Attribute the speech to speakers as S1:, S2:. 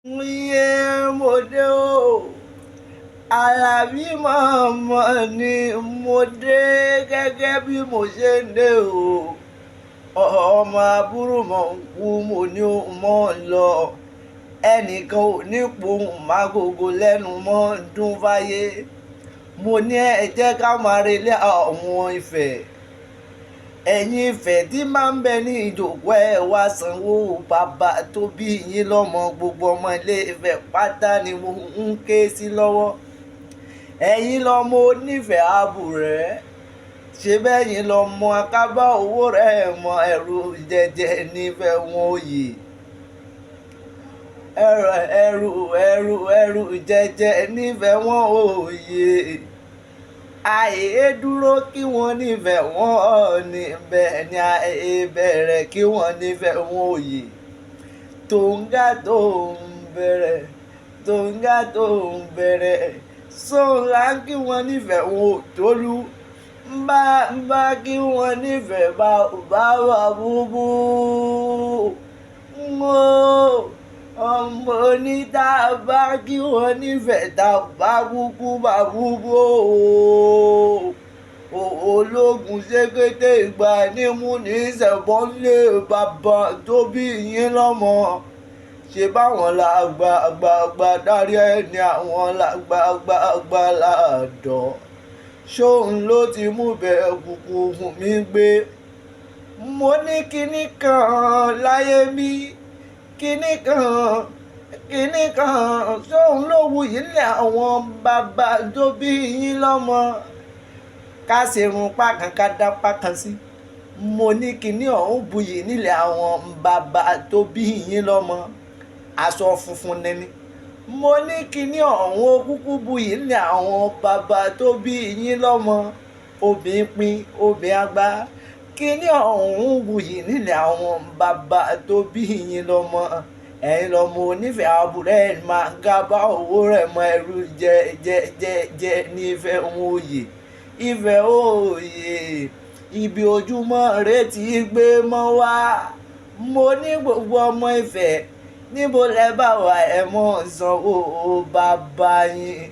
S1: Iye mo dé o, Àlàbí mọ̀ọ́mọ̀ ni mo dé gẹ́gẹ́ bí mo ṣe ń dé o. Ọmọ àbúrò mọ̀ ń kú mo ní o mọ̀ ń lọ. Ẹnìkan ò ní pohùn mágógó lẹ́nu mọ́ ń dún fáyé. Mo ní ẹ jẹ́ ká máa relé àwọn Ifẹ̀. Ẹ̀yin Ifẹ̀ tí máa ń bẹ ní ìjòkó ẹ wá sanwó bàbá tó bí yín lọ́mọ. Gbogbo ọmọ ilé Ifẹ̀ pátá ni mo ń ké sí lọ́wọ́. Ẹ̀yin lọmọ onífẹ̀ẹ́ àbúrẹ́, ṣe bẹ́yìn lọmọ akábá owó rẹ̀ mọ ẹ̀rù jẹjẹ nífẹ̀ẹ́ wọn òye. ẹ̀rù jẹjẹ nífẹ̀ẹ́ wọn òye. Àìyé dúró kí wọ́n nífẹ̀ẹ́ wọn níbẹ̀ ni àìyé bẹ̀rẹ̀ kí wọ́n nífẹ̀ẹ́ wọn òye. Tóńgá tó ń bẹ̀rẹ̀, tóńgá tó ń bẹ̀rẹ̀, sọ́ńlá kí wọ́n nífẹ̀ẹ́ wọn ò tólú. Bá kí wọ́n nífẹ̀ẹ́ bá wà búbú. Ọmọ oníta bá kí wọ́n nífẹ̀ẹ́ ta bá kúkú bá búbú. Ológun ṣékété ìgbà nímú ní ìṣẹ̀bọ́nlé bàbá tó bí yín lọ́mọ. Ṣé báwọn làgbàgbà dárí ẹni àwọn làgbàgbà làdọ̀. Ṣóun ló ti mú bẹ́ẹ̀ kúkú fún mi gbé. Mo ní kinní kan láyé mi, kinní kan ṣóun ló wù yín lé àwọn bàbá tó bí yín lọ́mọ. Ká ṣerun pákan ká dá pákan sí. Mo ní kinní ọ̀hún buyì nílẹ̀ àwọn bàbá tó bí yín lọ́mọ. Aṣọ funfun nẹni. Mo ní kinní ọ̀hún kúkú buyì nílẹ̀ àwọn bàbá tó bí yín lọ́mọ. Obìnrin pin obìnrin àgbà. Kinní ọ̀hún buyì nílẹ̀ àwọn bàbá tó bí yín lọ́mọ. Ẹ̀yin lọmọ onífẹ̀ẹ́ àbúrẹ́ ẹ̀ máa gábá owó rẹ̀ mọ ẹ̀rù jẹ nífẹ̀ẹ́ wọn òye. Ifẹ̀ òye, ibi ojúmọ́ retí gbé mọ́ wá. Mo ní gbogbo ọmọ Ifẹ̀, níbo lẹ bá wà ẹ mọ́ sanwó bàbá yín.